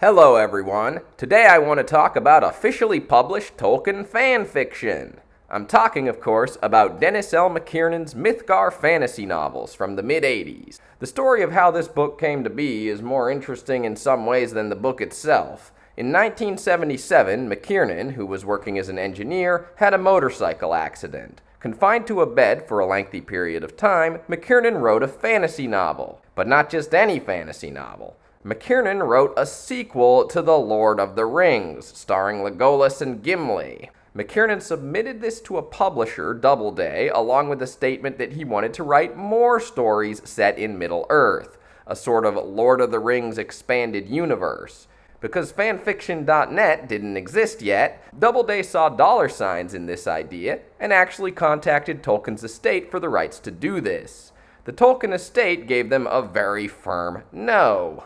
Hello everyone. Today I want to talk about officially published Tolkien fan fiction. I'm talking, of course, about Dennis L. McKiernan's Mithgar fantasy novels from the mid-80s. The story of how this book came to be is more interesting in some ways than the book itself. In 1977, McKiernan, who was working as an engineer, had a motorcycle accident. Confined to a bed for a lengthy period of time, McKiernan wrote a fantasy novel. But not just any fantasy novel. McKiernan wrote a sequel to The Lord of the Rings, starring Legolas and Gimli. McKiernan submitted this to a publisher, Doubleday, along with a statement that he wanted to write more stories set in Middle-earth, a sort of Lord of the Rings expanded universe. Because fanfiction.net didn't exist yet, Doubleday saw dollar signs in this idea and actually contacted Tolkien's estate for the rights to do this. The Tolkien estate gave them a very firm no.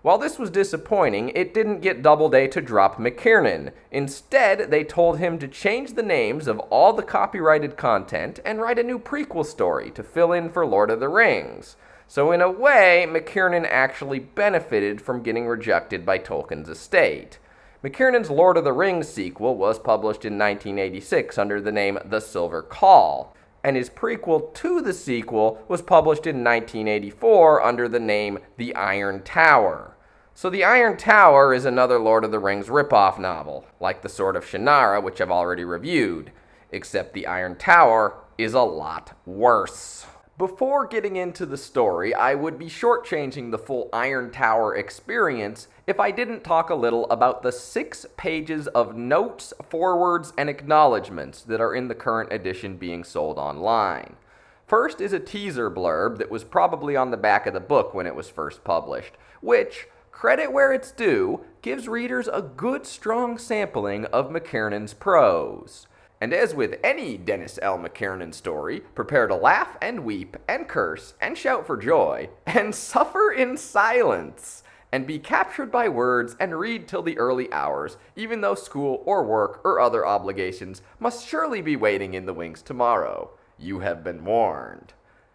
While this was disappointing, it didn't get Doubleday to drop McKiernan. Instead, they told him to change the names of all the copyrighted content and write a new prequel story to fill in for Lord of the Rings. So in a way, McKiernan actually benefited from getting rejected by Tolkien's estate. McKiernan's Lord of the Rings sequel was published in 1986 under the name The Silver Call, and his prequel to the sequel was published in 1984 under the name The Iron Tower. So The Iron Tower is another Lord of the Rings ripoff novel, like The Sword of Shannara, which I've already reviewed, except The Iron Tower is a lot worse. Before getting into the story, I would be shortchanging the full Iron Tower experience if I didn't talk a little about the 6 pages of notes, forewords, and acknowledgments that are in the current edition being sold online. First is a teaser blurb that was probably on the back of the book when it was first published, which, credit where it's due, gives readers a good strong sampling of McKiernan's prose. And as with any Dennis L. McKiernan story, prepare to laugh and weep and curse and shout for joy and suffer in silence and be captured by words and read till the early hours, even though school or work or other obligations must surely be waiting in the wings tomorrow. You have been warned.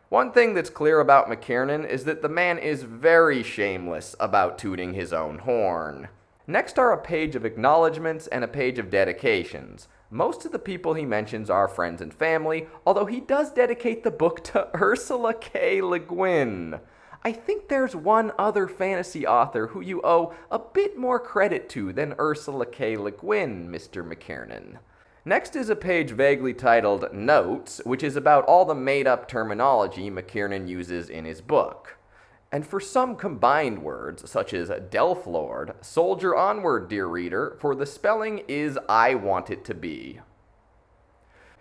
One thing that's clear about McKiernan is that the man is very shameless about tooting his own horn. Next are a page of acknowledgments and a page of dedications. Most of the people he mentions are friends and family, although he does dedicate the book to Ursula K. Le Guin. I think there's one other fantasy author who you owe a bit more credit to than Ursula K. Le Guin, Mr. McKiernan. Next is a page vaguely titled Notes, which is about all the made-up terminology McKiernan uses in his book. And for some combined words, such as Delphlord, soldier onward, dear reader, for the spelling is I want it to be.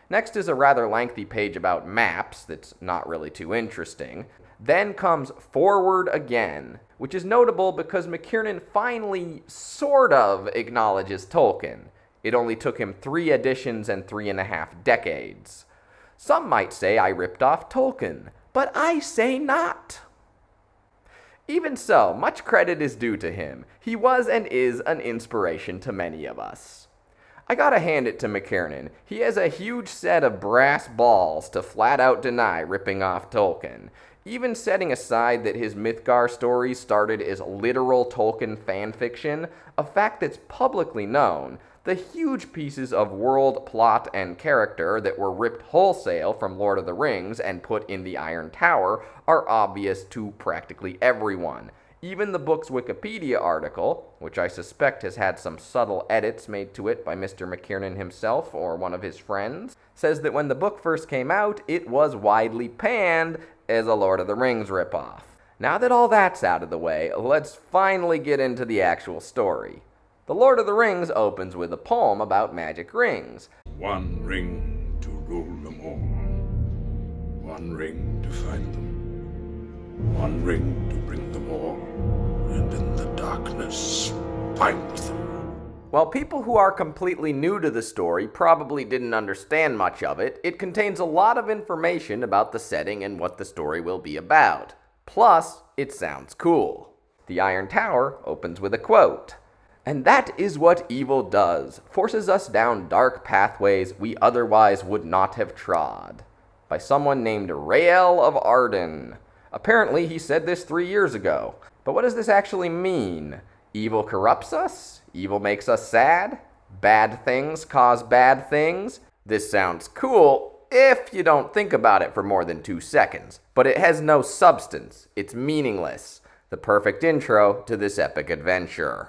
Next is a rather lengthy page about maps that's not really too interesting. Then comes Forward Again, which is notable because McKiernan finally sort of acknowledges Tolkien. It only took him 3 editions and 3.5 decades. Some might say I ripped off Tolkien, but I say not. Even so, much credit is due to him. He was and is an inspiration to many of us. I gotta hand it to McKiernan. He has a huge set of brass balls to flat out deny ripping off Tolkien. Even setting aside that his Mithgar stories started as literal Tolkien fanfiction, a fact that's publicly known, the huge pieces of world, plot, and character that were ripped wholesale from Lord of the Rings and put in the Iron Tower are obvious to practically everyone. Even the book's Wikipedia article, which I suspect has had some subtle edits made to it by Mr. McKiernan himself or one of his friends, says that when the book first came out, it was widely panned as a Lord of the Rings ripoff. Now that all that's out of the way, let's finally get into the actual story. The Lord of the Rings opens with a poem about magic rings. One ring to rule them all. One ring to find them. One ring to bring them all. And in the darkness, find them. While people who are completely new to the story probably didn't understand much of it, it contains a lot of information about the setting and what the story will be about. Plus, it sounds cool. The Iron Tower opens with a quote. And that is what evil does, forces us down dark pathways we otherwise would not have trod. By someone named Rael of Arden. Apparently he said this 3 years ago. But what does this actually mean? Evil corrupts us? Evil makes us sad? Bad things cause bad things? This sounds cool if you don't think about it for more than 2 seconds, but it has no substance. It's meaningless. The perfect intro to this epic adventure.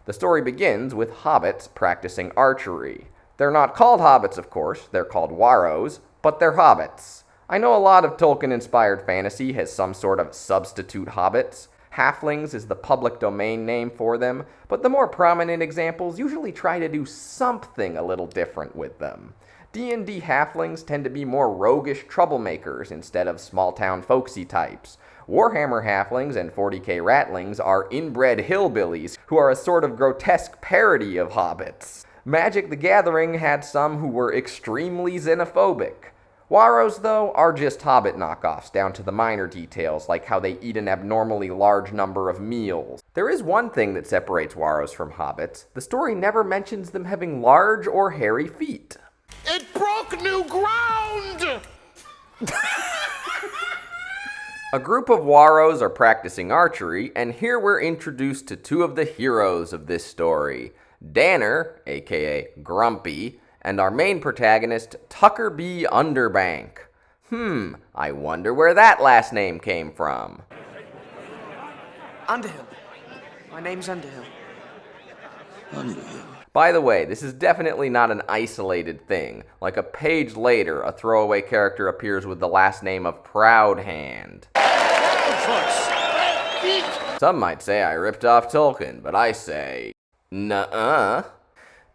The story begins with hobbits practicing archery. They're not called hobbits, of course. They're called Warros, but they're hobbits. I know a lot of Tolkien-inspired fantasy has some sort of substitute hobbits. Halflings is the public domain name for them, but the more prominent examples usually try to do something a little different with them. D&D halflings tend to be more roguish troublemakers instead of small-town folksy types. Warhammer halflings and 40k ratlings are inbred hillbillies who are a sort of grotesque parody of hobbits. Magic the Gathering had some who were extremely xenophobic. Warros, though, are just hobbit knockoffs down to the minor details, like how they eat an abnormally large number of meals. There is one thing that separates Warros from hobbits. The story never mentions them having large or hairy feet. It broke new ground! A group of Warros are practicing archery, and here we're introduced to two of the heroes of this story. Danner, aka Grumpy, and our main protagonist, Tucker B. Underbank. I wonder where that last name came from. Underhill. My name's Underhill. Underhill. By the way, this is definitely not an isolated thing. Like a page later, a throwaway character appears with the last name of Proudhand. Some might say I ripped off Tolkien, but I say, nuh-uh.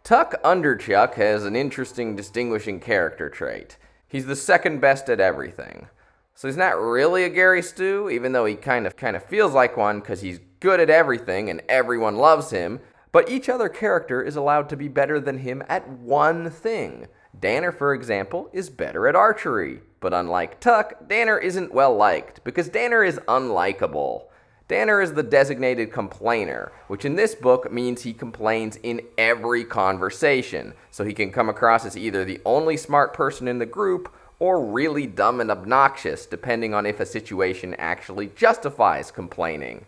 Tuck Underchuck has an interesting distinguishing character trait. He's the second best at everything. So he's not really a Gary Stu, even though he kind of feels like one because he's good at everything and everyone loves him. But each other character is allowed to be better than him at one thing. Danner, for example, is better at archery. But unlike Tuck, Danner isn't well liked because Danner is unlikable. Danner is the designated complainer, which in this book means he complains in every conversation, so he can come across as either the only smart person in the group or really dumb and obnoxious, depending on if a situation actually justifies complaining.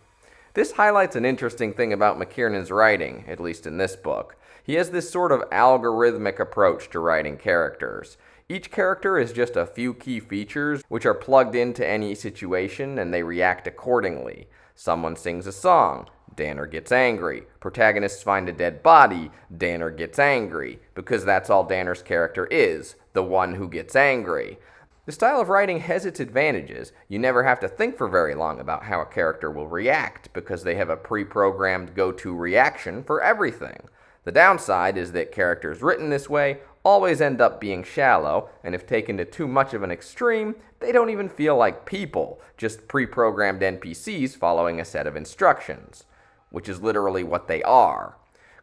This highlights an interesting thing about McKiernan's writing, at least in this book. He has this sort of algorithmic approach to writing characters. Each character is just a few key features which are plugged into any situation and they react accordingly. Someone sings a song, Danner gets angry. Protagonists find a dead body, Danner gets angry, because that's all Danner's character is, the one who gets angry. The style of writing has its advantages. You never have to think for very long about how a character will react, because they have a pre-programmed go-to reaction for everything. The downside is that characters written this way always end up being shallow, and if taken to too much of an extreme, they don't even feel like people, just pre-programmed NPCs following a set of instructions, which is literally what they are.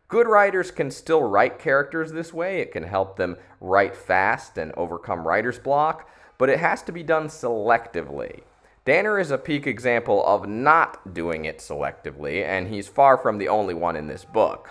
Good writers can still write characters this way. It can help them write fast and overcome writer's block, but it has to be done selectively. Danner is a peak example of not doing it selectively, and he's far from the only one in this book.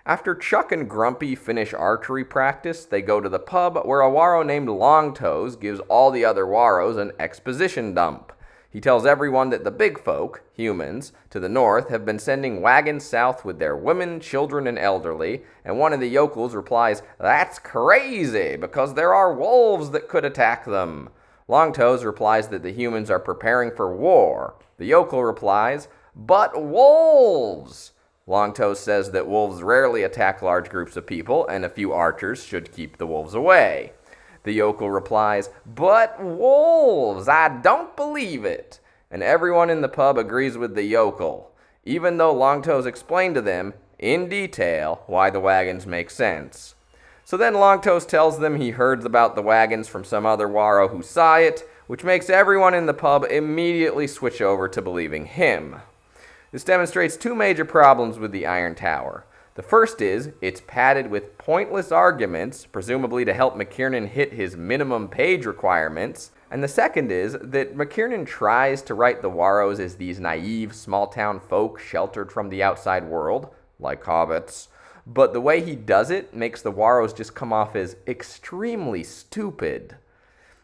After Chuck and Grumpy finish archery practice, they go to the pub where a Warro named Longtoes gives all the other Warros an exposition dump. He tells everyone that the big folk, humans, to the north have been sending wagons south with their women, children, and elderly, and one of the yokels replies, "That's crazy, because there are wolves that could attack them." Longtoes replies that the humans are preparing for war. The yokel replies, "But wolves!" Longtoes says that wolves rarely attack large groups of people, and a few archers should keep the wolves away. The yokel replies, "But wolves! I don't believe it." And everyone in the pub agrees with the yokel, even though Longtoes explained to them, in detail, why the wagons make sense. So then Longtoes tells them he heard about the wagons from some other Warro who saw it, which makes everyone in the pub immediately switch over to believing him. This demonstrates two major problems with the Iron Tower. The first is, it's padded with pointless arguments, presumably to help McKiernan hit his minimum page requirements. And the second is that McKiernan tries to write the Warros as these naive, small-town folk sheltered from the outside world, like hobbits. But the way he does it makes the Warros just come off as extremely stupid.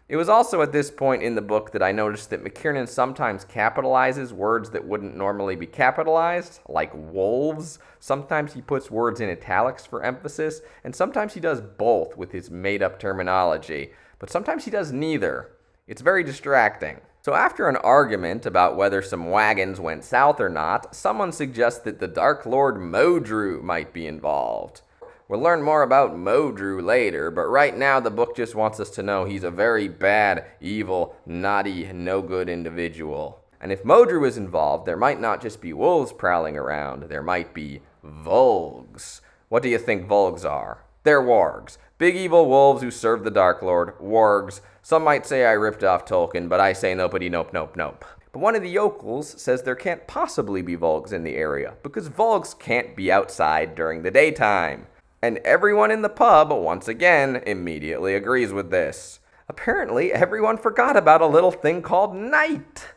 It was also at this point in the book that I noticed that McKiernan sometimes capitalizes words that wouldn't normally be capitalized, like wolves. Sometimes he puts words in italics for emphasis, and sometimes he does both with his made-up terminology. But sometimes he does neither. It's very distracting. So after an argument about whether some wagons went south or not, someone suggests that the Dark Lord Modru might be involved. We'll learn more about Modru later, but right now the book just wants us to know he's a very bad, evil, naughty, no-good individual. And if Modru is involved, there might not just be wolves prowling around, there might be Volgs. What do you think Volgs are? They're Wargs. Big evil wolves who serve the Dark Lord, Wargs. Some might say I ripped off Tolkien, but I say nopity nope. But one of the yokels says there can't possibly be Volgs in the area, because Volgs can't be outside during the daytime. And everyone in the pub, once again, immediately agrees with this. Apparently, everyone forgot about a little thing called night.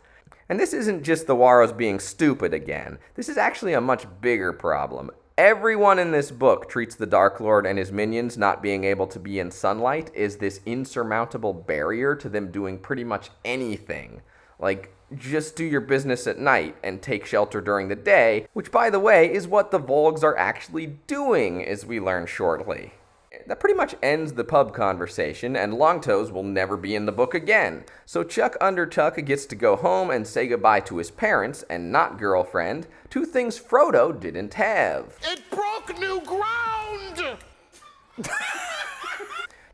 And this isn't just the Warros being stupid again. This is actually a much bigger problem. Everyone in this book treats the Dark Lord and his minions not being able to be in sunlight as this insurmountable barrier to them doing pretty much anything. Like, just do your business at night and take shelter during the day, which, by the way, is what the Volgs are actually doing, as we learn shortly. That pretty much ends the pub conversation, and Longtoes will never be in the book again. So Chuck Undertuck gets to go home and say goodbye to his parents and not girlfriend, two things Frodo didn't have. It broke new ground!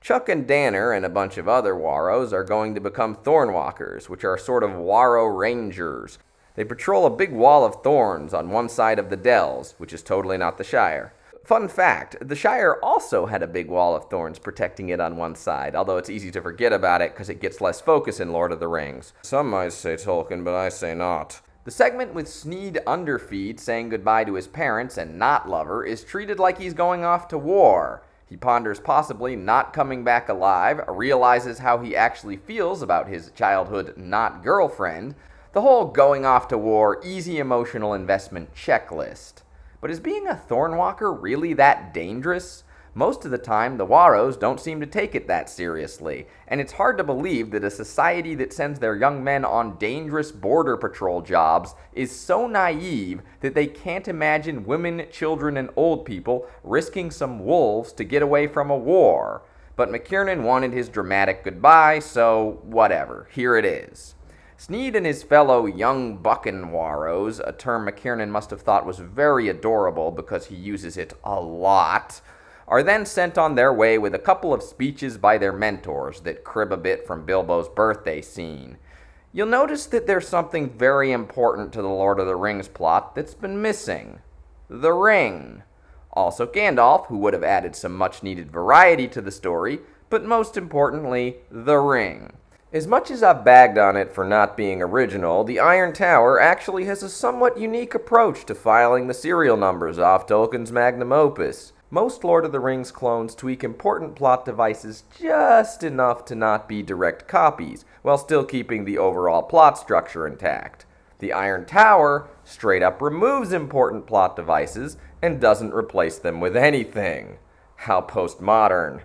Chuck and Danner and a bunch of other Warros are going to become Thornwalkers, which are sort of Warro Rangers. They patrol a big wall of thorns on one side of the Dells, which is totally not the Shire. Fun fact, the Shire also had a big wall of thorns protecting it on one side, although it's easy to forget about it because it gets less focus in Lord of the Rings. Some might say Tolkien, but I say not. The segment with Sneed Underfeed saying goodbye to his parents and not lover is treated like he's going off to war. He ponders possibly not coming back alive, realizes how he actually feels about his childhood not girlfriend, the whole going off to war, easy emotional investment checklist. But is being a Thornwalker really that dangerous? Most of the time, the Warros don't seem to take it that seriously, and it's hard to believe that a society that sends their young men on dangerous border patrol jobs is so naive that they can't imagine women, children, and old people risking some wolves to get away from a war. But McKiernan wanted his dramatic goodbye, so whatever, here it is. Sneed and his fellow young buckin' Warros, a term McKiernan must have thought was very adorable because he uses it a lot, are then sent on their way with a couple of speeches by their mentors that crib a bit from Bilbo's birthday scene. You'll notice that there's something very important to the Lord of the Rings plot that's been missing. The ring. Also Gandalf, who would have added some much-needed variety to the story, but most importantly, the ring. As much as I've bagged on it for not being original, the Iron Tower actually has a somewhat unique approach to filing the serial numbers off Tolkien's magnum opus. Most Lord of the Rings clones tweak important plot devices just enough to not be direct copies, while still keeping the overall plot structure intact. The Iron Tower straight up removes important plot devices and doesn't replace them with anything. How postmodern.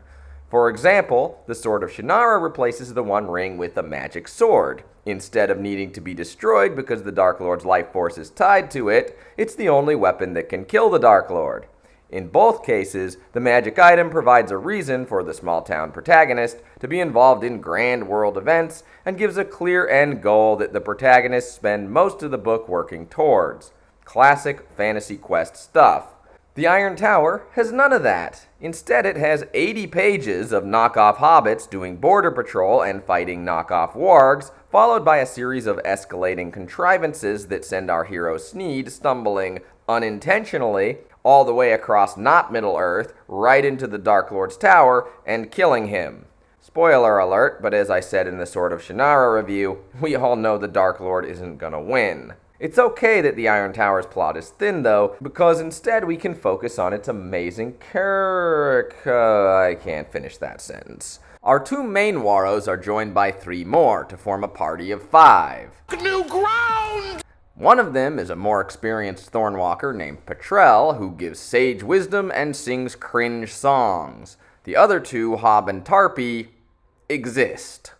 For example, the Sword of Shannara replaces the One Ring with a magic sword. Instead of needing to be destroyed because the Dark Lord's life force is tied to it, it's the only weapon that can kill the Dark Lord. In both cases, the magic item provides a reason for the small-town protagonist to be involved in grand world events and gives a clear end goal that the protagonists spend most of the book working towards. Classic fantasy quest stuff. The Iron Tower has none of that. Instead, it has 80 pages of knockoff hobbits doing border patrol and fighting knockoff wargs, followed by a series of escalating contrivances that send our hero Sneed stumbling, unintentionally, all the way across not Middle-earth, right into the Dark Lord's tower, and killing him. Spoiler alert, but as I said in the Sword of Shannara review, we all know the Dark Lord isn't gonna win. It's okay that the Iron Tower's plot is thin, though, because instead we can focus on its amazing I can't finish that sentence. Our two main Warros are joined by 3 more to form a party of 5. New ground! One of them is a more experienced Thornwalker named Petrel, who gives sage wisdom and sings cringe songs. The other 2, Hob and Tarpy, exist.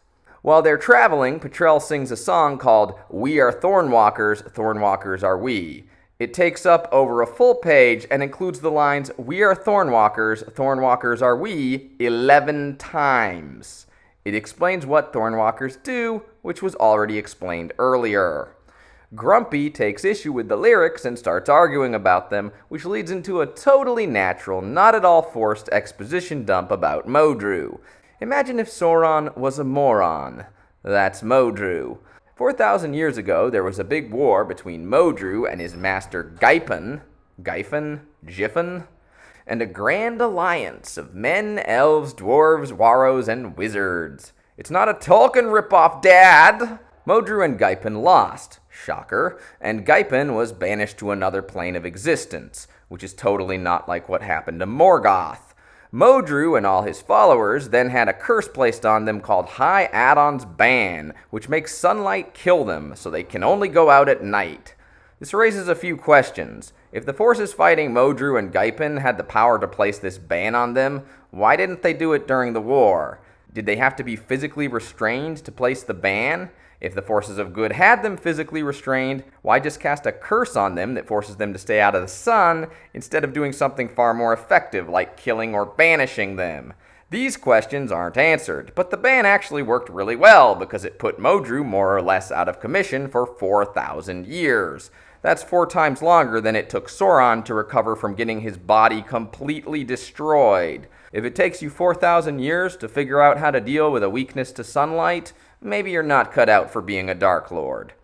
While they're traveling, Petrel sings a song called We Are Thornwalkers, Thornwalkers Are We. It takes up over a full page and includes the lines We are Thornwalkers, Thornwalkers Are We 11 times. It explains what Thornwalkers do, which was already explained earlier. Grumpy takes issue with the lyrics and starts arguing about them, which leads into a totally natural, not at all forced exposition dump about Modru. Imagine if Sauron was a moron. That's Modru. 4,000 years ago, there was a big war between Modru and his master Giffen, and a grand alliance of men, elves, dwarves, warros, and wizards. It's not a Tolkien ripoff, Dad! Modru and Giffen lost, shocker, and Giffen was banished to another plane of existence, which is totally not like what happened to Morgoth. Modru and all his followers then had a curse placed on them called High Adon's Ban, which makes sunlight kill them, so they can only go out at night. This raises a few questions. If the forces fighting Modru and Giffen had the power to place this ban on them, why didn't they do it during the war? Did they have to be physically restrained to place the ban? If the forces of good had them physically restrained, why just cast a curse on them that forces them to stay out of the sun instead of doing something far more effective like killing or banishing them? These questions aren't answered, but the ban actually worked really well because it put Modru more or less out of commission for 4,000 years. That's 4 times longer than it took Sauron to recover from getting his body completely destroyed. If it takes you 4,000 years to figure out how to deal with a weakness to sunlight, maybe you're not cut out for being a Dark Lord.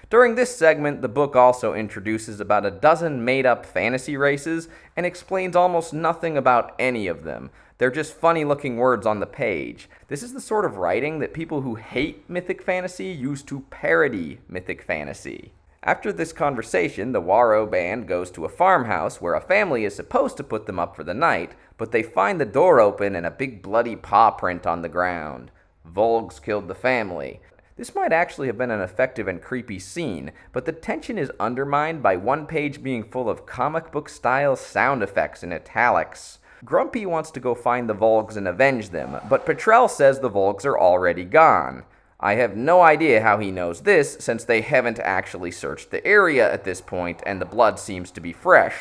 During this segment, the book also introduces about a dozen made-up fantasy races and explains almost nothing about any of them. They're just funny-looking words on the page. This is the sort of writing that people who hate mythic fantasy use to parody mythic fantasy. After this conversation, the Warro band goes to a farmhouse where a family is supposed to put them up for the night, but they find the door open and a big bloody paw print on the ground. Volgs killed the family. This might actually have been an effective and creepy scene, but the tension is undermined by one page being full of comic book style sound effects in italics. Grumpy wants to go find the Volgs and avenge them, but Petrel says the Volgs are already gone. I have no idea how he knows this, since they haven't actually searched the area at this point and the blood seems to be fresh,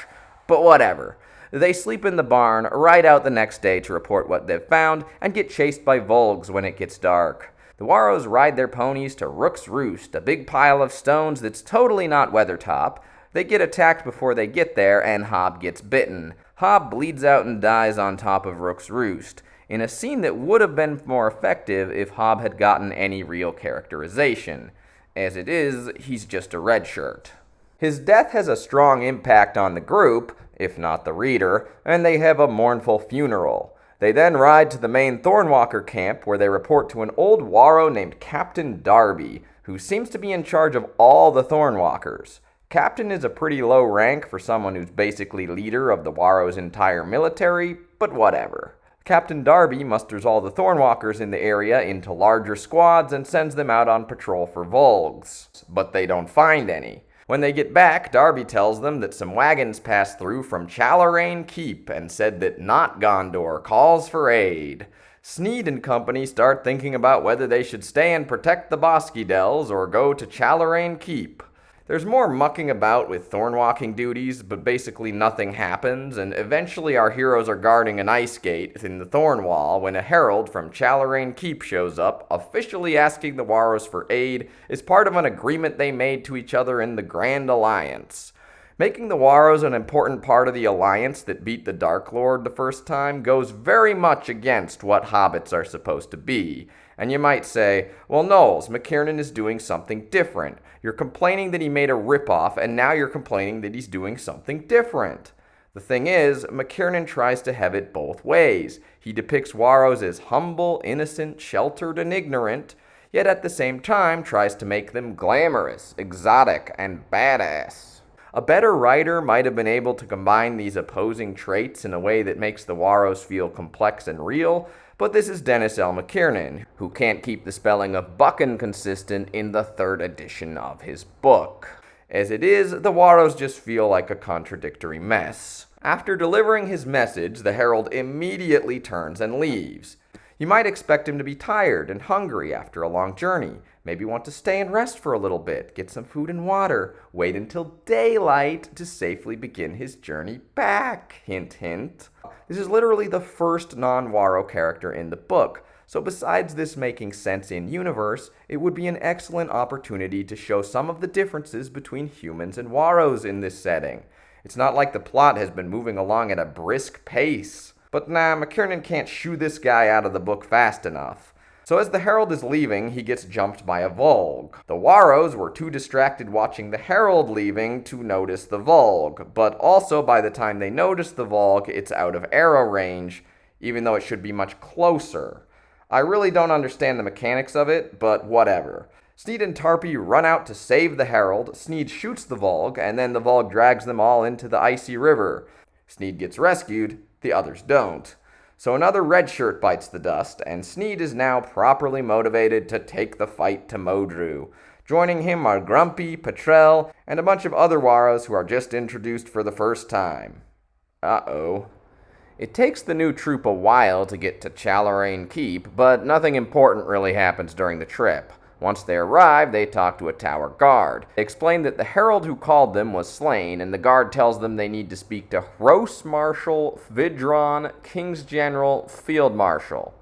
but whatever. They sleep in the barn, ride out the next day to report what they've found, and get chased by Volgs when it gets dark. The Warros ride their ponies to Rook's Roost, a big pile of stones that's totally not Weathertop. They get attacked before they get there, and Hob gets bitten. Hob bleeds out and dies on top of Rook's Roost, in a scene that would have been more effective if Hob had gotten any real characterization. As it is, he's just a red shirt. His death has a strong impact on the group, if not the reader, and they have a mournful funeral. They then ride to the main Thornwalker camp where they report to an old Warro named Captain Darby, who seems to be in charge of all the Thornwalkers. Captain is a pretty low rank for someone who's basically leader of the Warro's entire military, but whatever. Captain Darby musters all the Thornwalkers in the area into larger squads and sends them out on patrol for Volgs, but they don't find any. When they get back, Darby tells them that some wagons passed through from Challorain Keep and said that not Gondor calls for aid. Sneed and company start thinking about whether they should stay and protect the Bosky Dells or go to Challorain Keep. There's more mucking about with thornwalking duties, but basically nothing happens, and eventually our heroes are guarding an ice gate in the Thornwall when a herald from Challorain Keep shows up, officially asking the Warros for aid as part of an agreement they made to each other in the Grand Alliance. Making the Warros an important part of the alliance that beat the Dark Lord the first time goes very much against what hobbits are supposed to be. And you might say, well, Knowles, McKiernan is doing something different. You're complaining that he made a ripoff, and now you're complaining that he's doing something different. The thing is, McKiernan tries to have it both ways. He depicts Warros as humble, innocent, sheltered, and ignorant, yet at the same time tries to make them glamorous, exotic, and badass. A better writer might have been able to combine these opposing traits in a way that makes the Warros feel complex and real, but this is Dennis L. McKiernan, who can't keep the spelling of Buchan consistent in the 3rd edition of his book. As it is, the Warros just feel like a contradictory mess. After delivering his message, the herald immediately turns and leaves. You might expect him to be tired and hungry after a long journey, maybe want to stay and rest for a little bit, get some food and water, wait until daylight to safely begin his journey back. Hint, hint. This is literally the first non-Waro character in the book, so besides this making sense in universe, it would be an excellent opportunity to show some of the differences between humans and Waros in this setting. It's not like the plot has been moving along at a brisk pace. But nah, McKiernan can't shoo this guy out of the book fast enough. So as the herald is leaving, he gets jumped by a Volg. The Waros were too distracted watching the herald leaving to notice the Volg, but also by the time they notice the Volg, it's out of arrow range, even though it should be much closer. I really don't understand the mechanics of it, but whatever. Sneed and Tarpey run out to save the herald, Sneed shoots the Volg, and then the Volg drags them all into the icy river. Sneed gets rescued, the others don't. So another red shirt bites the dust, and Sneed is now properly motivated to take the fight to Modru. Joining him are Grumpy, Petrel, and a bunch of other Waros who are just introduced for the first time. Uh-oh. It takes the new troop a while to get to Chalarain Keep, but nothing important really happens during the trip. Once they arrive, they talk to a tower guard. They explain that the herald who called them was slain, and the guard tells them they need to speak to Hross Marshal Vidron, King's General Field Marshal,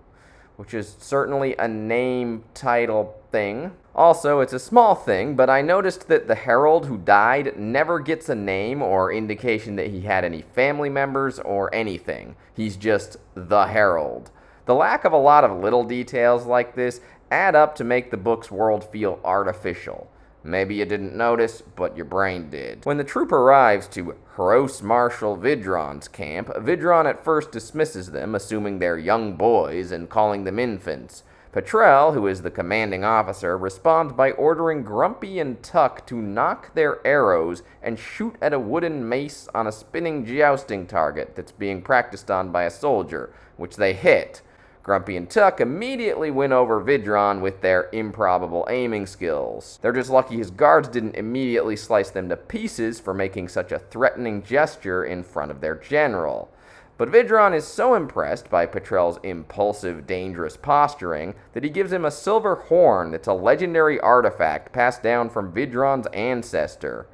which is certainly a name title thing. Also, it's a small thing, but I noticed that the herald who died never gets a name or indication that he had any family members or anything. He's just the herald. The lack of a lot of little details like this add up to make the book's world feel artificial. Maybe you didn't notice, but your brain did. When the troop arrives to Hross Marshal Vidron's camp, Vidron at first dismisses them, assuming they're young boys and calling them infants. Petrel, who is the commanding officer, responds by ordering Grumpy and Tuck to knock their arrows and shoot at a wooden mace on a spinning jousting target that's being practiced on by a soldier, which they hit. Grumpy and Tuck immediately win over Vidron with their improbable aiming skills. They're just lucky his guards didn't immediately slice them to pieces for making such a threatening gesture in front of their general. But Vidron is so impressed by Petrel's impulsive, dangerous posturing that he gives him a silver horn that's a legendary artifact passed down from Vidron's ancestor.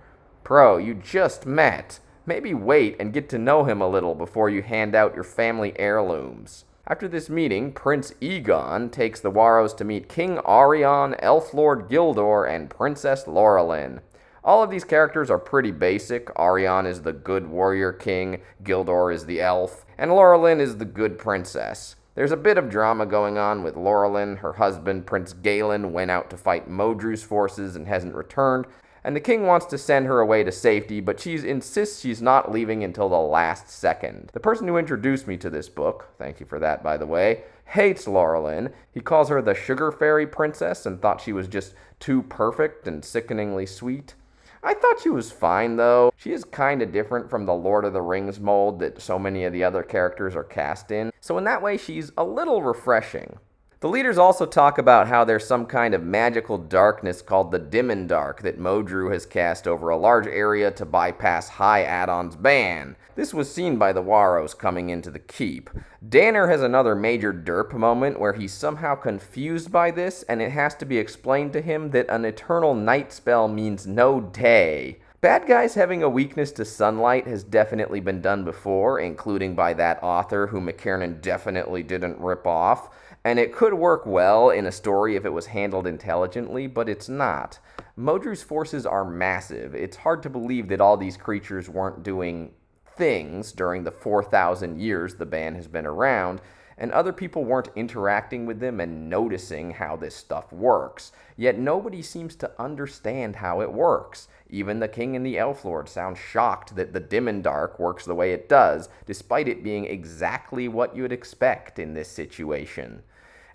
Pro, you just met. Maybe wait and get to know him a little before you hand out your family heirlooms. After this meeting, Prince Egon takes the Waros to meet King Arion, Elf Lord Gildor, and Princess Laurelin. All of these characters are pretty basic. Arion is the good warrior king, Gildor is the elf, and Laurelin is the good princess. There's a bit of drama going on with Laurelin. Her husband, Prince Galen, went out to fight Modru's forces and hasn't returned, and the king wants to send her away to safety, but she insists she's not leaving until the last second. The person who introduced me to this book, thank you for that by the way, hates Laurelin. He calls her the sugar fairy princess and thought she was just too perfect and sickeningly sweet. I thought she was fine though. She is kinda different from the Lord of the Rings mold that so many of the other characters are cast in, so in that way she's a little refreshing. The leaders also talk about how there's some kind of magical darkness called the Dimmendark that Modru has cast over a large area to bypass High Adon's ban. This was seen by the Waros coming into the keep. Danner has another major derp moment where he's somehow confused by this, and it has to be explained to him that an eternal night spell means no day. Bad guys having a weakness to sunlight has definitely been done before, including by that author who McKiernan definitely didn't rip off. And it could work well in a story if it was handled intelligently, but it's not. Modru's forces are massive. It's hard to believe that all these creatures weren't doing things during the 4,000 years the ban has been around, and other people weren't interacting with them and noticing how this stuff works. Yet nobody seems to understand how it works. Even the king and the elf lord sound shocked that the Dimmendark works the way it does, despite it being exactly what you'd expect in this situation.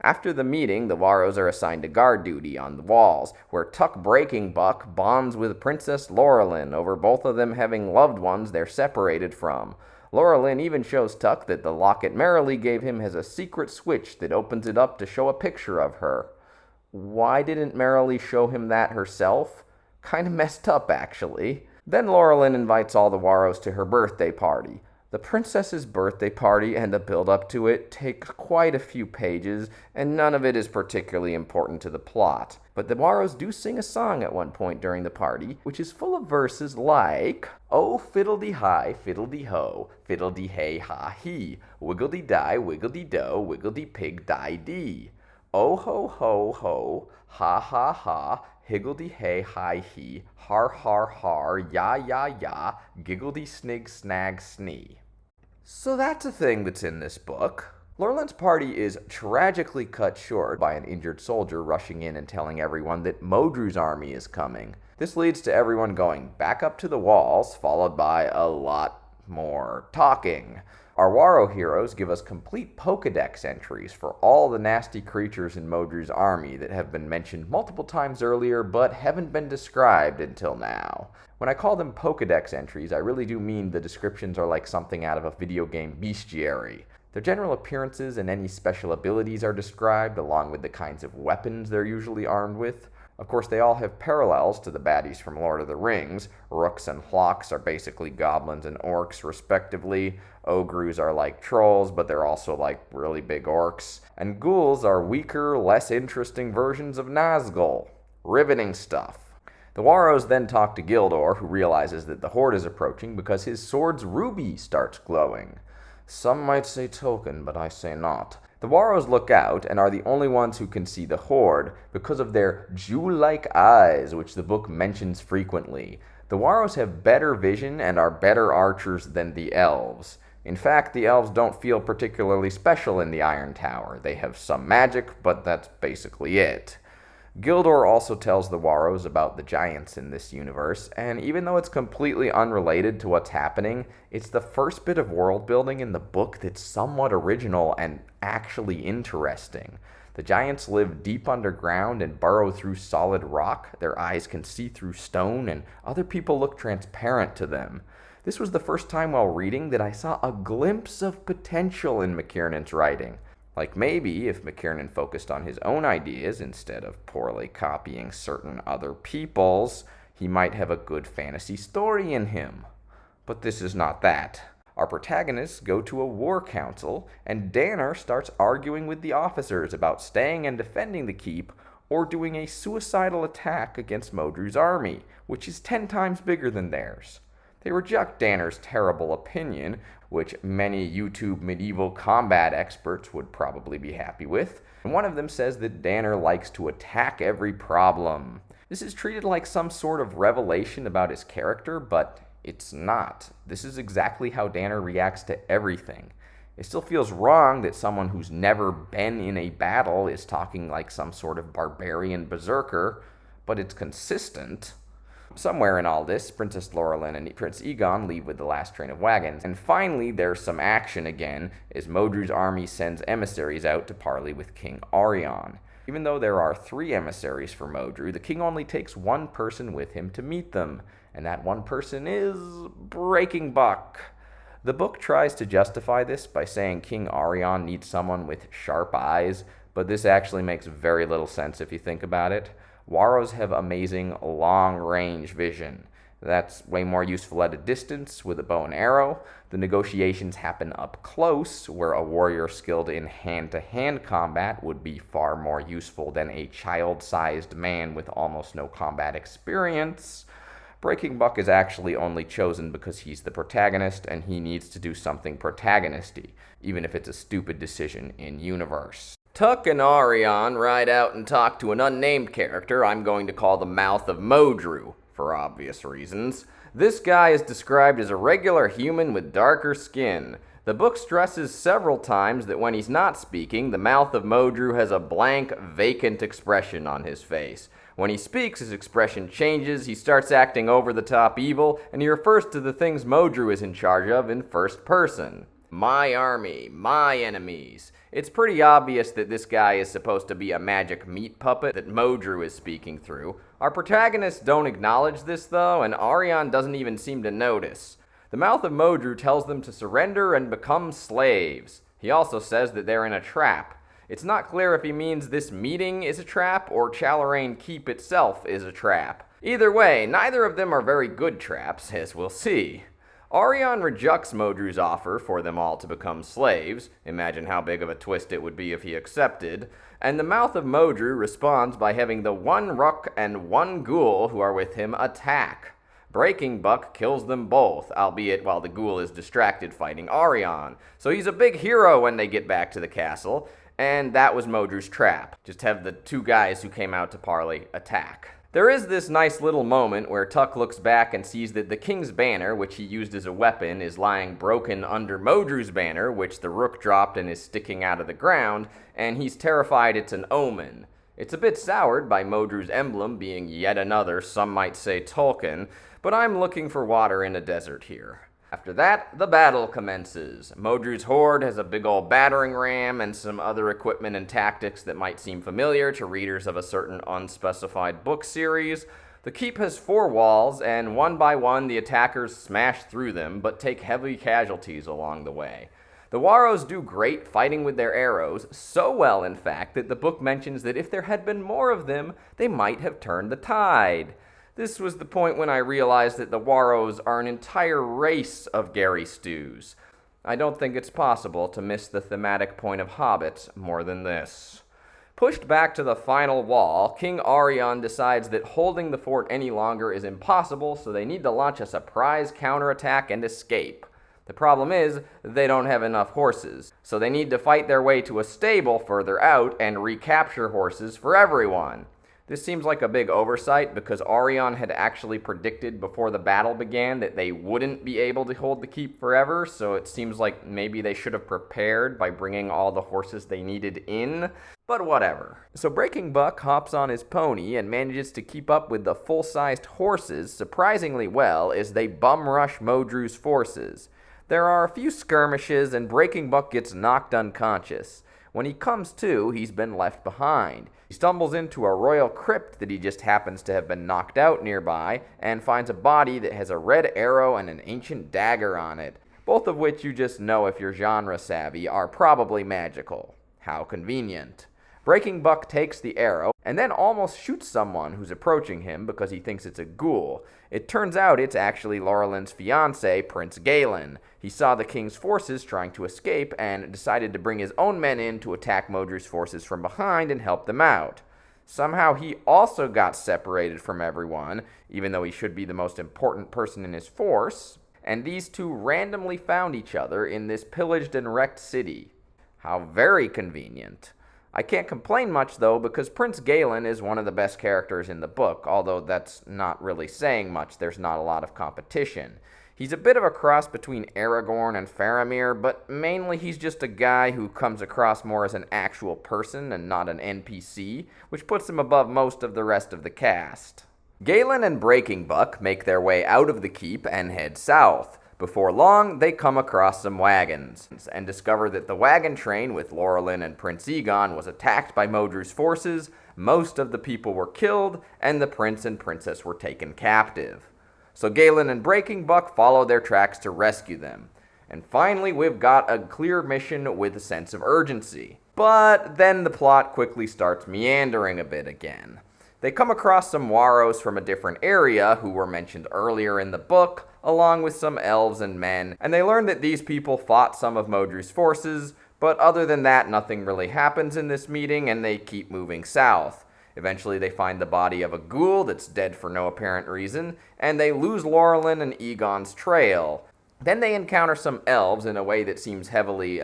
After the meeting, the Waros are assigned to guard duty on the walls, where Tuck Breaking Buck bonds with Princess Laurelin over both of them having loved ones they're separated from. Laurelin even shows Tuck that the locket Merrily gave him has a secret switch that opens it up to show a picture of her. Why didn't Merrily show him that herself? Kinda messed up, actually. Then Laurelin invites all the Waros to her birthday party. The princess's birthday party and the build-up to it take quite a few pages, and none of it is particularly important to the plot. But the Warros do sing a song at one point during the party, which is full of verses like, "Oh, fiddle-dee-hi, fiddle-dee-ho, fiddle-dee-hey-ha-hee, wiggle-dee-die, wiggle-dee-do, wiggle-dee-pig-die-dee. Oh, ho-ho-ho, ha-ha-ha, higgledy-hey-hi-he, har-har-har, ya-ya-ya, giggledy-snig-snag-snee." So that's a thing that's in this book. Lorland's party is tragically cut short by an injured soldier rushing in and telling everyone that Modru's army is coming. This leads to everyone going back up to the walls, followed by a lot more talking. Our Warro heroes give us complete Pokedex entries for all the nasty creatures in Modru's army that have been mentioned multiple times earlier but haven't been described until now. When I call them Pokedex entries, I really do mean the descriptions are like something out of a video game bestiary. Their general appearances and any special abilities are described, along with the kinds of weapons they're usually armed with. Of course, they all have parallels to the baddies from Lord of the Rings. Rooks and Hlocks are basically goblins and orcs, respectively. Ogres are like trolls, but they're also like really big orcs. And ghouls are weaker, less interesting versions of Nazgul. Riveting stuff. The Warros then talk to Gildor, who realizes that the Horde is approaching because his sword's ruby starts glowing. Some might say token, but I say not. The Warros look out and are the only ones who can see the Horde because of their Jew-like eyes, which the book mentions frequently. The Warros have better vision and are better archers than the elves. In fact, the elves don't feel particularly special in the Iron Tower. They have some magic, but that's basically it. Gildor also tells the Warros about the giants in this universe, and even though it's completely unrelated to what's happening, it's the first bit of world building in the book that's somewhat original and actually interesting. The giants live deep underground and burrow through solid rock. Their eyes can see through stone, and other people look transparent to them. This was the first time while reading that I saw a glimpse of potential in McKiernan's writing. Like maybe if McKiernan focused on his own ideas instead of poorly copying certain other people's, he might have a good fantasy story in him. But this is not that. Our protagonists go to a war council, and Danner starts arguing with the officers about staying and defending the keep or doing a suicidal attack against Modru's army, which is 10 times bigger than theirs. They reject Danner's terrible opinion, which many YouTube medieval combat experts would probably be happy with. And one of them says that Danner likes to attack every problem. This is treated like some sort of revelation about his character, but it's not. This is exactly how Danner reacts to everything. It still feels wrong that someone who's never been in a battle is talking like some sort of barbarian berserker, but it's consistent. Somewhere in all this, Princess Laurelin and Prince Egon leave with the last train of wagons, and finally there's some action again as Modru's army sends emissaries out to parley with King Arion. Even though there are 3 emissaries for Modru, the king only takes one person with him to meet them, and that one person is Breaking Buck. The book tries to justify this by saying King Arion needs someone with sharp eyes, but this actually makes very little sense if you think about it. Warros have amazing long-range vision. That's way more useful at a distance with a bow and arrow. The negotiations happen up close, where a warrior skilled in hand-to-hand combat would be far more useful than a child-sized man with almost no combat experience. Breaking Buck is actually only chosen because he's the protagonist and he needs to do something protagonisty, even if it's a stupid decision in universe. Tuck and Arion ride out and talk to an unnamed character I'm going to call the Mouth of Modru, for obvious reasons. This guy is described as a regular human with darker skin. The book stresses several times that when he's not speaking, the Mouth of Modru has a blank, vacant expression on his face. When he speaks, his expression changes, he starts acting over-the-top evil, and he refers to the things Modru is in charge of in first person. My army, my enemies. It's pretty obvious that this guy is supposed to be a magic meat puppet that Modru is speaking through. Our protagonists don't acknowledge this, though, and Arion doesn't even seem to notice. The Mouth of Modru tells them to surrender and become slaves. He also says that they're in a trap. It's not clear if he means this meeting is a trap or Chalarain Keep itself is a trap. Either way, neither of them are very good traps, as we'll see. Arion rejects Modru's offer for them all to become slaves. Imagine how big of a twist it would be if he accepted. And the mouth of Modru responds by having the one Rook and one Ghoul who are with him attack. Breaking Buck kills them both, albeit while the Ghoul is distracted fighting Arion. So he's a big hero when they get back to the castle, and that was Modru's trap. Just have the two guys who came out to parley attack. There is this nice little moment where Tuck looks back and sees that the king's banner, which he used as a weapon, is lying broken under Modru's banner, which the Rook dropped and is sticking out of the ground, and he's terrified it's an omen. It's a bit soured by Modru's emblem being yet another, some might say Tolkien, but I'm looking for water in a desert here. After that, the battle commences. Modru's horde has a big old battering ram and some other equipment and tactics that might seem familiar to readers of a certain unspecified book series. The keep has 4 walls, and one by one the attackers smash through them, but take heavy casualties along the way. The Warros do great fighting with their arrows, so well in fact that the book mentions that if there had been more of them, they might have turned the tide. This was the point when I realized that the Warros are an entire race of Gary Stews. I don't think it's possible to miss the thematic point of Hobbits more than this. Pushed back to the final wall, King Arion decides that holding the fort any longer is impossible, so they need to launch a surprise counterattack and escape. The problem is, they don't have enough horses, so they need to fight their way to a stable further out and recapture horses for everyone. This seems like a big oversight because Arion had actually predicted before the battle began that they wouldn't be able to hold the keep forever, so it seems like maybe they should have prepared by bringing all the horses they needed in, but whatever. So Breaking Buck hops on his pony and manages to keep up with the full-sized horses surprisingly well as they bum rush Modru's forces. There are a few skirmishes and Breaking Buck gets knocked unconscious. When he comes to, he's been left behind. He stumbles into a royal crypt that he just happens to have been knocked out nearby and finds a body that has a red arrow and an ancient dagger on it, both of which you just know if you're genre savvy are probably magical. How convenient. Breaking Buck takes the arrow and then almost shoots someone who's approaching him because he thinks it's a ghoul. It turns out it's actually Laurelyn's fiancé, Prince Galen. He saw the king's forces trying to escape and decided to bring his own men in to attack Modru's forces from behind and help them out. Somehow he also got separated from everyone, even though he should be the most important person in his force, and these two randomly found each other in this pillaged and wrecked city. How very convenient. I can't complain much, though, because Prince Galen is one of the best characters in the book, although that's not really saying much. There's not a lot of competition. He's a bit of a cross between Aragorn and Faramir, but mainly he's just a guy who comes across more as an actual person and not an NPC, which puts him above most of the rest of the cast. Galen and Breaking Buck make their way out of the keep and head south. Before long, they come across some wagons and discover that the wagon train with Laurelyn and Prince Egon was attacked by Modru's forces, most of the people were killed, and the prince and princess were taken captive. So Galen and Breaking Buck follow their tracks to rescue them. And finally, we've got a clear mission with a sense of urgency. But then the plot quickly starts meandering a bit again. They come across some Warros from a different area who were mentioned earlier in the book, along with some elves and men, and they learn that these people fought some of Modru's forces, but other than that, nothing really happens in this meeting, and they keep moving south. Eventually, they find the body of a ghoul that's dead for no apparent reason, and they lose Laurelyn and Egon's trail. Then they encounter some elves in a way that seems heavily,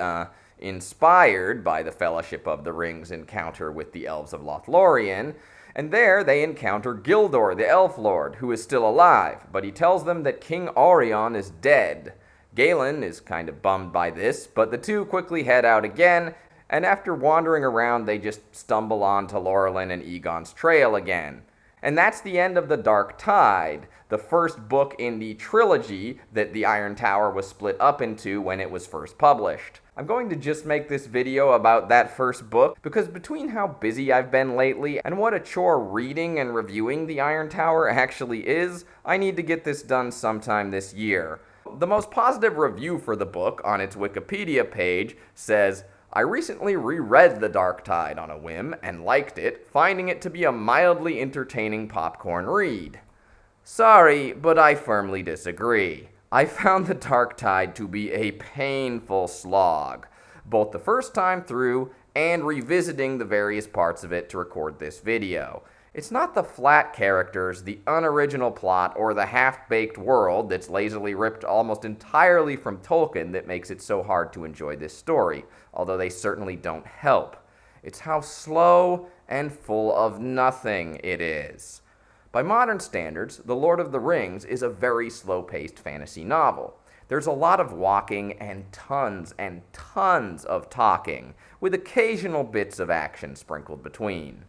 inspired by the Fellowship of the Ring's encounter with the elves of Lothlorien, and there they encounter Gildor, the Elf Lord, who is still alive, but he tells them that King Arion is dead. Galen is kind of bummed by this, but the two quickly head out again, and after wandering around, they just stumble onto Laurelyn and Egon's trail again. And that's the end of The Dark Tide, the first book in the trilogy that the Iron Tower was split up into when it was first published. I'm going to just make this video about that first book because between how busy I've been lately and what a chore reading and reviewing the Iron Tower actually is, I need to get this done sometime this year. The most positive review for the book on its Wikipedia page says, "I recently reread The Dark Tide on a whim and liked it, finding it to be a mildly entertaining popcorn read." Sorry, but I firmly disagree. I found The Dark Tide to be a painful slog, both the first time through and revisiting the various parts of it to record this video. It's not the flat characters, the unoriginal plot, or the half-baked world that's lazily ripped almost entirely from Tolkien that makes it so hard to enjoy this story, although they certainly don't help. It's how slow and full of nothing it is. By modern standards, The Lord of the Rings is a very slow-paced fantasy novel. There's a lot of walking and tons of talking, with occasional bits of action sprinkled between.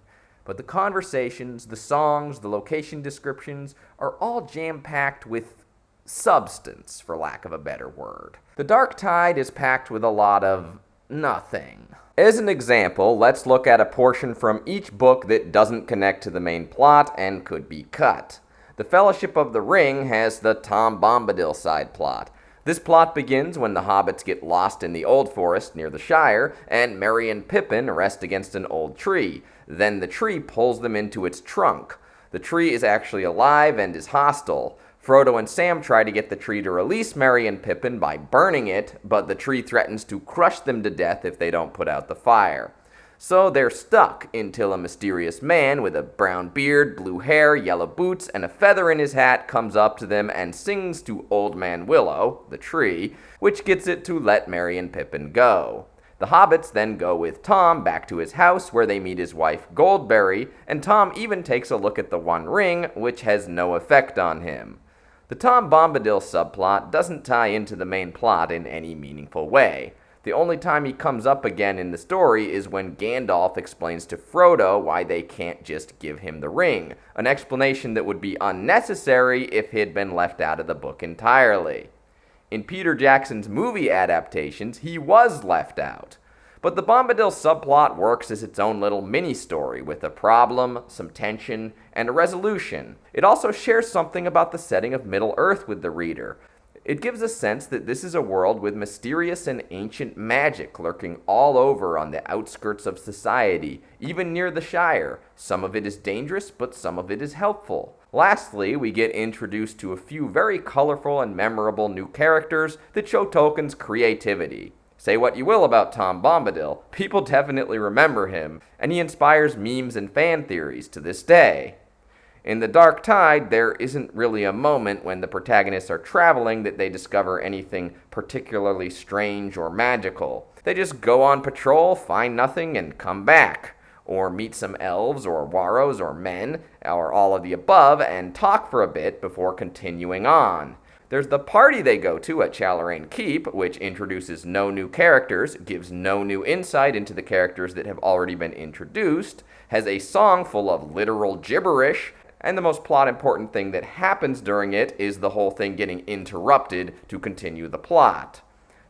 But the conversations, the songs, the location descriptions are all jam-packed with substance, for lack of a better word. The Dark Tide is packed with a lot of nothing. As an example, let's look at a portion from each book that doesn't connect to the main plot and could be cut. The Fellowship of the Ring has the Tom Bombadil side plot. This plot begins when the hobbits get lost in the Old Forest near the Shire, and Merry and Pippin rest against an old tree. Then the tree pulls them into its trunk. The tree is actually alive and is hostile. Frodo and Sam try to get the tree to release Merry and Pippin by burning it, but the tree threatens to crush them to death if they don't put out the fire. So they're stuck until a mysterious man with a brown beard, blue hair, yellow boots, and a feather in his hat comes up to them and sings to Old Man Willow, the tree, which gets it to let Merry and Pippin go. The hobbits then go with Tom back to his house where they meet his wife Goldberry, and Tom even takes a look at the One Ring, which has no effect on him. The Tom Bombadil subplot doesn't tie into the main plot in any meaningful way. The only time he comes up again in the story is when Gandalf explains to Frodo why they can't just give him the ring, an explanation that would be unnecessary if he had been left out of the book entirely. In Peter Jackson's movie adaptations, he was left out. But the Bombadil subplot works as its own little mini-story with a problem, some tension, and a resolution. It also shares something about the setting of Middle-earth with the reader. It gives a sense that this is a world with mysterious and ancient magic lurking all over on the outskirts of society, even near the Shire. Some of it is dangerous, but some of it is helpful. Lastly, we get introduced to a few very colorful and memorable new characters that show Tolkien's creativity. Say what you will about Tom Bombadil, people definitely remember him, and he inspires memes and fan theories to this day. In The Dark Tide, there isn't really a moment when the protagonists are traveling that they discover anything particularly strange or magical. They just go on patrol, find nothing, and come back. Or meet some elves, or warros, or men, or all of the above, and talk for a bit before continuing on. There's the party they go to at Chalaran Keep, which introduces no new characters, gives no new insight into the characters that have already been introduced, has a song full of literal gibberish, and the most plot-important thing that happens during it is the whole thing getting interrupted to continue the plot.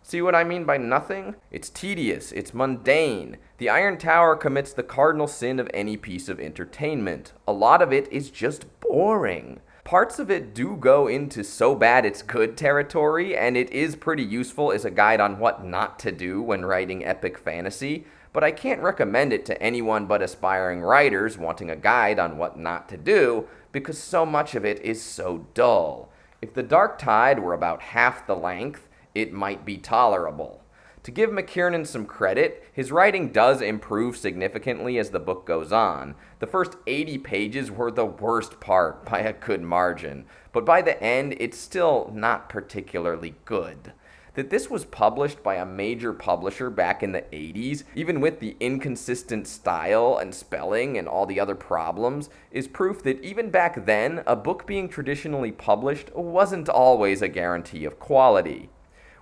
See what I mean by nothing? It's tedious, it's mundane. The Iron Tower commits the cardinal sin of any piece of entertainment. A lot of it is just boring. Parts of it do go into so bad it's good territory, and it is pretty useful as a guide on what not to do when writing epic fantasy, but I can't recommend it to anyone but aspiring writers wanting a guide on what not to do, because so much of it is so dull. If The Dark Tide were about half the length, it might be tolerable. To give McKiernan some credit, his writing does improve significantly as the book goes on. The first 80 pages were the worst part by a good margin, but by the end, it's still not particularly good. That this was published by a major publisher back in the 80s, even with the inconsistent style and spelling and all the other problems, is proof that even back then, a book being traditionally published wasn't always a guarantee of quality.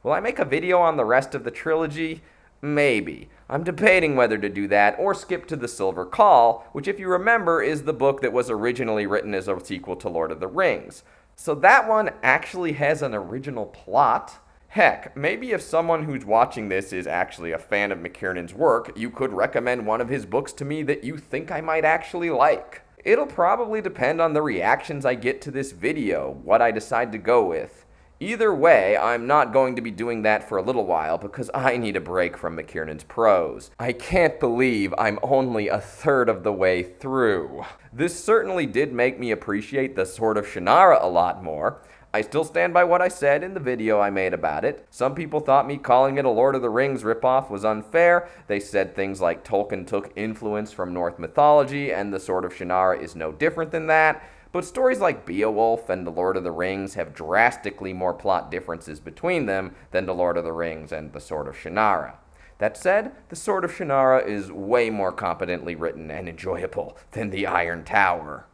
Will I make a video on the rest of the trilogy? Maybe. I'm debating whether to do that or skip to The Silver Call, which if you remember is the book that was originally written as a sequel to Lord of the Rings. So that one actually has an original plot. Heck, maybe if someone who's watching this is actually a fan of McKiernan's work, you could recommend one of his books to me that you think I might actually like. It'll probably depend on the reactions I get to this video, what I decide to go with. Either way, I'm not going to be doing that for a little while because I need a break from McKiernan's prose. I can't believe I'm only a third of the way through. This certainly did make me appreciate the Sword of Shannara a lot more. I still stand by what I said in the video I made about it. Some people thought me calling it a Lord of the Rings ripoff was unfair. They said things like Tolkien took influence from Norse mythology and the Sword of Shannara is no different than that. But stories like Beowulf and The Lord of the Rings have drastically more plot differences between them than The Lord of the Rings and The Sword of Shannara. That said, The Sword of Shannara is way more competently written and enjoyable than The Iron Tower.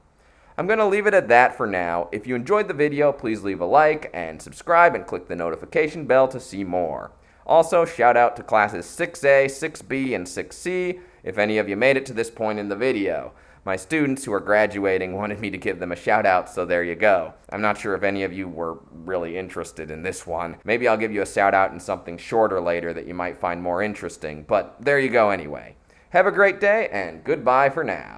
I'm going to leave it at that for now. If you enjoyed the video, please leave a like and subscribe and click the notification bell to see more. Also, shout out to classes 6A, 6B, and 6C if any of you made it to this point in the video. My students who are graduating wanted me to give them a shout out, so there you go. I'm not sure if any of you were really interested in this one. Maybe I'll give you a shout out in something shorter later that you might find more interesting, but there you go anyway. Have a great day, and goodbye for now.